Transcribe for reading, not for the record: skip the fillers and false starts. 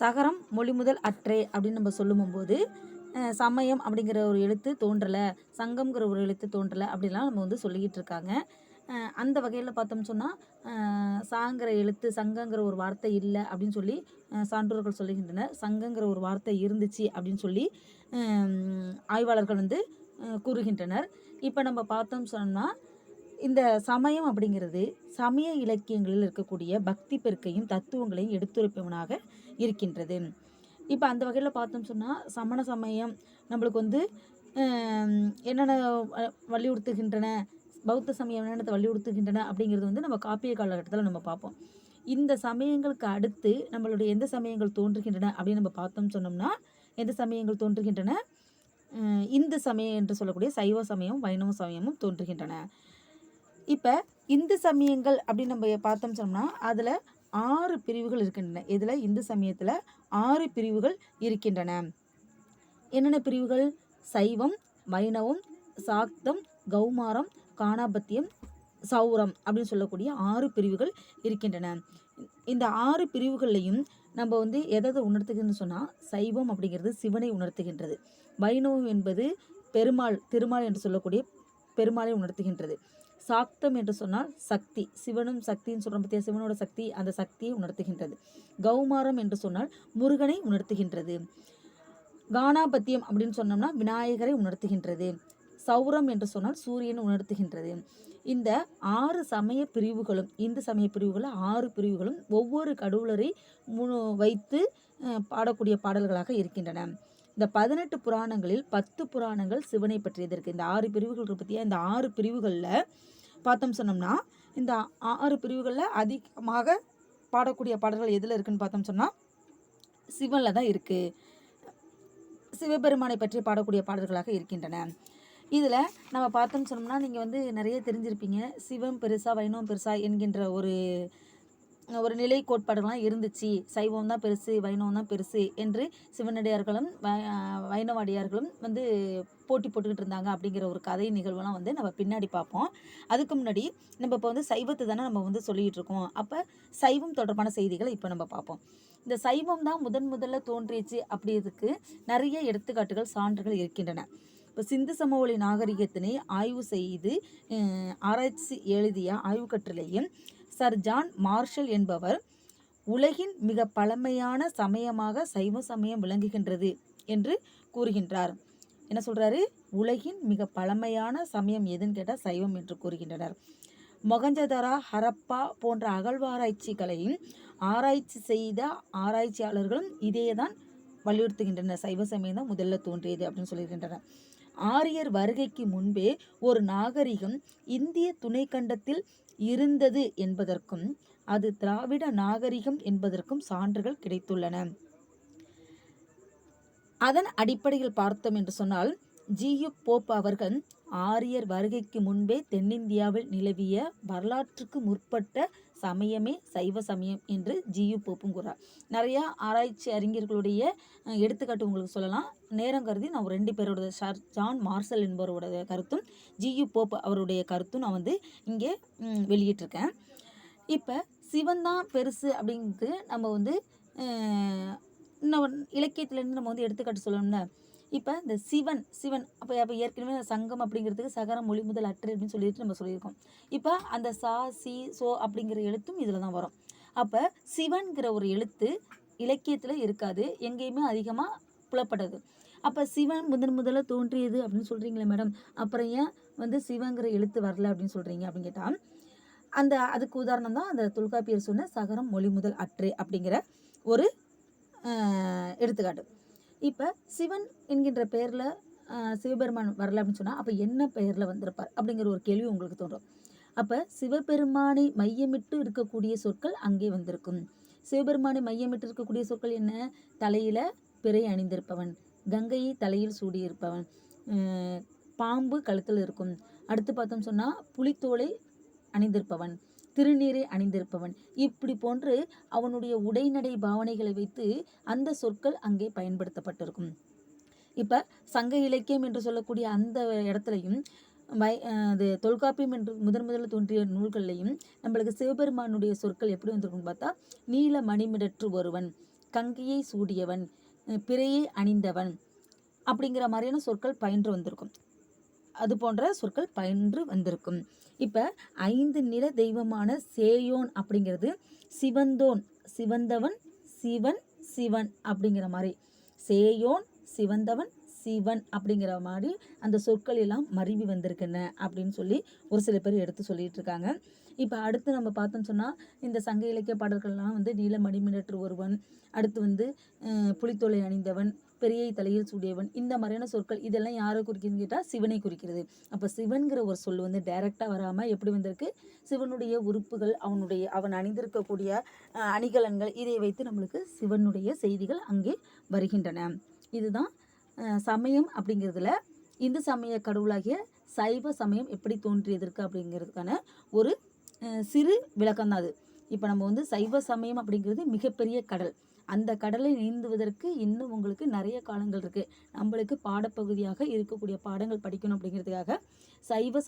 சகரம் மொழி முதல் அற்றே அப்படின்னு நம்ம சொல்லும்போது சமயம் அப்படிங்கிற ஒரு எழுத்து தோன்றலை, சங்கம்ங்கிற ஒரு எழுத்து தோன்றலை அப்படிலாம் நம்ம வந்து சொல்லிக்கிட்டு இருக்காங்க. அந்த வகையில் பார்த்தோம்னு சொன்னால் சாங்கிற எழுத்து சங்கங்கிற ஒரு வார்த்தை இல்லை அப்படின்னு சொல்லி சான்றோர்கள் சொல்லுகின்றனர். சங்கங்கிற ஒரு வார்த்தை இருந்துச்சு அப்படின்னு சொல்லி ஆய்வாளர்கள் வந்து கூறுகின்றனர். இப்போ நம்ம பார்த்தோம் சொன்னால் இந்த சமயம் அப்படிங்கிறது சமய இலக்கியங்களில் இருக்கக்கூடிய பக்தி பெருக்கையும் தத்துவங்களையும் எடுத்துரைப்பவனாக இருக்கின்றது. இப்போ அந்த வகையில் பார்த்தோம் சொன்னால் சமண சமயம் நம்மளுக்கு வந்து என்னென்ன வலியுறுத்துகின்றன, பௌத்த சமயம் என்னென்ன வலியுறுத்துகின்றன அப்படிங்கிறது வந்து நம்ம காப்பிய காலகட்டத்தில் நம்ம பார்ப்போம். இந்த சமயங்களுக்கு அடுத்து நம்மளுடைய எந்த சமயங்கள் தோன்றுகின்றன அப்படின்னு நம்ம பார்த்தோம் சொன்னோம்னா, எந்த சமயங்கள் தோன்றுகின்றன, இந்து சமயம் என்று சொல்லக்கூடிய சைவ சமயம் வைணவ சமயமும் தோன்றுகின்றன. இப்போ இந்து சமயங்கள் அப்படின்னு நம்ம பார்த்தோம் சொன்னோம்னா அதில் 6 பிரிவுகள் இருக்கின்றன. இதில் இந்து சமயத்தில் 6 பிரிவுகள் இருக்கின்றன. என்னென்ன பிரிவுகள்? சைவம், வைணவம், சாக்தம், கௌமாரம், காணாபத்தியம், சௌரம் அப்படின்னு சொல்லக்கூடிய 6 பிரிவுகள் இருக்கின்றன. இந்த 6 பிரிவுகள்லையும் நம்ம வந்து எதை உணர்த்துகின்றன்னு சொன்னால், சைவம் அப்படிங்கிறது சிவனை உணர்த்துகின்றது. வைணவம் என்பது பெருமாள், திருமால் என்று சொல்லக்கூடிய பெருமாளை உணர்த்துகின்றது. சாக்தம் என்று சொன்னால் சக்தி, சிவனும் சக்தின்னு சொல்கிறோம் பற்றிய சிவனோட சக்தி, அந்த சக்தியை உணர்த்துகின்றது. கௌமாரம் என்று சொன்னால் முருகனை உணர்த்துகின்றது. காணாபத்தியம் அப்படின்னு சொன்னோம்னா விநாயகரை உணர்த்துகின்றது. சௌரம் என்று சொன்னால் சூரியனை உணர்த்துகின்றது. இந்த 6 சமய பிரிவுகளும், இந்து சமய பிரிவுகள் 6 பிரிவுகளும் ஒவ்வொரு கடவுளரை வைத்து பாடக்கூடிய பாடல்களாக இருக்கின்றன. இந்த 18 புராணங்களில் 10 புராணங்கள் சிவனை பற்றியது இருக்குது. இந்த 6 பிரிவுகள் பற்றிய இந்த 6 பிரிவுகளில் பார்த்தோம் சொன்னோம்னா, இந்த 6 பிரிவுகளில் அதிகமாக பாடக்கூடிய பாடல்கள் எதில் இருக்குதுன்னு பார்த்தோம் சொன்னால் சிவனில் தான் இருக்குது. சிவபெருமானை பற்றி பாடக்கூடிய பாடல்களாக இருக்கின்றன. இதில் நம்ம பார்த்தோம்னு சொன்னோம்னா நீங்கள் வந்து நிறைய தெரிஞ்சிருப்பீங்க. சிவம் பெருசா வைணவம் பெருசா என்கின்ற ஒரு நிலை கோட்பாடுகள்லாம் இருந்துச்சு. சைவம் தான் பெருசு, வைணவம் தான் பெருசு என்று சிவனடியார்களும் வைணவ அடியார்களும் வந்து போட்டி போட்டுக்கிட்டு இருந்தாங்க அப்படிங்கிற ஒரு கதை நிகழ்வுலாம் வந்து நம்ம பின்னாடி பார்ப்போம். அதுக்கு முன்னாடி நம்ம இப்போ வந்து சைவத்தை தானே நம்ம வந்து சொல்லிகிட்டு இருக்கோம். அப்போ சைவம் தொடர்பான செய்திகளை இப்போ நம்ம பார்ப்போம். இந்த சைவம் தான் முதல்ல தோன்றிச்சு அப்படிங்கிறதுக்கு நிறைய எடுத்துக்காட்டுகள், சான்றுகள் இருக்கின்றன. இப்போ சிந்து சமவெளி நாகரிகத்தினை ஆய்வு செய்து ஆராய்ச்சி எழுதிய ஆய்வு கட்டுரையும் சர் ஜான் மார்ஷல் என்பவர் உலகின் மிக பழமையான சமயமாக சைவ சமயம் விளங்குகின்றது என்று கூறுகின்றார். என்ன சொல்றாரு? உலகின் மிக பழமையான சமயம் எதுன்னு கேட்டால் சைவம் என்று கூறுகின்றனர். மொகஞ்சதாரா, ஹரப்பா போன்ற அகழ்வாராய்ச்சிகளையும் ஆராய்ச்சி செய்த ஆராய்ச்சியாளர்களும் இதே தான் வலியுறுத்துகின்றனர். சைவ சமயம் தான் முதல்ல தோன்றியது அப்படின்னு சொல்லியிருக்கின்றனர். ஆரியர் வருகைக்கு முன்பே ஒரு நாகரிகம் இந்திய துணைக்கண்டத்தில் இருந்தது என்பதற்கும் அது திராவிட நாகரிகம் என்பதற்கும் சான்றுகள் கிடைத்துள்ளன. அதன் அடிப்படையில் பார்த்தோம் என்று சொன்னால், ஜியு போப் அவர்கள் ஆரியர் வருகைக்கு முன்பே தென்னிந்தியாவில் நிலவிய வரலாற்றுக்கு முற்பட்ட சமயமே சைவ சமயம் என்று ஜியு போப்பும் கூறார். நிறையா ஆராய்ச்சி அறிஞர்களுடைய எடுத்துக்காட்டு உங்களுக்கு சொல்லலாம். நேரம் கருதி நான் 2 பேரோட சர் ஜான் மார்ஷல் என்பவரோட கருத்தும் ஜியு போப் அவருடைய கருத்தும் நான் வந்து இங்கே வெளியிட்டிருக்கேன். இப்போ சிவன் தான் பெருசு அப்படிங்கிறது நம்ம வந்து இன்னும் இலக்கியத்துலேருந்து நம்ம வந்து எடுத்துக்காட்டு சொல்லணும்னா, இப்போ இந்த சிவன் அப்போ ஏற்கனவே சங்கம் அப்படிங்கிறதுக்கு சகரம் மொழி முதல் அற்று அப்படின்னு சொல்லிட்டு நம்ம சொல்லியிருக்கோம். இப்போ அந்த சா, சி, சோ அப்படிங்கிற எழுத்தும் இதில் தான் வரும். அப்போ சிவன்கிற ஒரு எழுத்து இலக்கியத்தில் இருக்காது, எங்கேயுமே அதிகமாக புலப்படாது. அப்போ சிவன் முதல்ல தோன்றியது அப்படின்னு சொல்கிறீங்களே மேடம், அப்புறம் ஏன் வந்து சிவங்கிற எழுத்து வரல அப்படின்னு சொல்கிறீங்க அப்படின்னு கேட்டால், அதுக்கு உதாரணம் தான் அந்த தொல்காப்பியர் சொன்ன சகரம் மொழி முதல் அற்று அப்படிங்கிற ஒரு எடுத்துக்காட்டு. இப்போ சிவன் என்கின்ற பெயரில் சிவபெருமான் வரல அப்படின்னு சொன்னால் அப்போ என்ன பெயரில் வந்திருப்பார் அப்படிங்கிற ஒரு கேள்வி உங்களுக்கு தோன்றும். அப்போ சிவபெருமானை மையமிட்டு இருக்கக்கூடிய சொற்கள் அங்கே வந்திருக்கும். சிவபெருமானை மையமிட்டு இருக்கக்கூடிய சொற்கள் என்ன? தலையில் பிறை அணிந்திருப்பவன், கங்கையை தலையில் சூடியிருப்பவன், பாம்பு கழுத்தில் இருக்கும். அடுத்து பார்த்தோம் சொன்னால் புலித்தோலை அணிந்திருப்பவன், திருநீரை அணிந்திருப்பவன், இப்படி போன்று அவனுடைய உடைநடை பாவனைகளை வைத்து அந்த சொற்கள் அங்கே பயன்படுத்தப்பட்டிருக்கும். இப்போ சங்க இலக்கியம் என்று சொல்லக்கூடிய அந்த இடத்துலையும் அது தொல்காப்பியம் என்று முதல்ல தோன்றிய நூல்கள்லையும் நம்மளுக்கு சிவபெருமானுடைய சொற்கள் எப்படி வந்திருக்குன்னு பார்த்தா, நீல மணிமிடற்று ஒருவன், கங்கையை சூடியவன், பிறையை அணிந்தவன் அப்படிங்கிற மாதிரியான சொற்கள் பயின்று வந்திருக்கும். அது போன்ற சொற்கள் பயின்று வந்திருக்கும். இப்ப 5 நிற தெய்வமான சேயோன் அப்படிங்கிறது சிவந்தோன், சிவந்தவன், சிவன், சிவன் அப்படிங்கிற மாதிரி. சேயோன், சிவந்தவன், சிவன் அப்படிங்கிற மாதிரி அந்த சொற்கள் எல்லாம் மருவி வந்திருக்குன்னு அப்படின்னு சொல்லி ஒரு சில பேர் எடுத்து சொல்லிட்டு இருக்காங்க. இப்போ அடுத்து நம்ம பார்த்தோம்னு சொன்னால், இந்த சங்க இலக்கிய பாடல்கள்லாம் வந்து நீல மணிமிடற்று ஒருவன், அடுத்து வந்து புலித்தோலை அணிந்தவன், பெரியை தலையில் சூடியவன், இந்த மாதிரியான சொற்கள் இதெல்லாம் யாரை குறிக்குதுன்னு கேட்டால் சிவனை குறிக்கிறது. அப்போ சிவன்கிற ஒரு சொல் வந்து டைரெக்டாக வராமல் எப்படி வந்திருக்கு, சிவனுடைய உறுப்புகள், அவன் அணிந்திருக்கக்கூடிய அணிகலன்கள், இதை வைத்து நம்மளுக்கு சிவனுடைய செய்திகள் அங்கே வருகின்றன. இதுதான் சமயம் அப்படிங்கிறதுல இந்து சமய கடவுளாகிய சைவ சமயம் எப்படி தோன்றியதற்கு அப்படிங்கிறதுக்கான ஒரு சிறு விளக்கம் தான் அது. இப்போ நம்ம வந்து சைவ சமயம் அப்படிங்கிறது மிகப்பெரிய கடல். அந்த கடலை நீந்துவதற்கு இன்னும் உங்களுக்கு நிறைய காலங்கள் இருக்குது. நம்மளுக்கு பாடப்பகுதியாக இருக்கக்கூடிய பாடங்கள் படிக்கணும் அப்படிங்கிறதுக்காக சைவ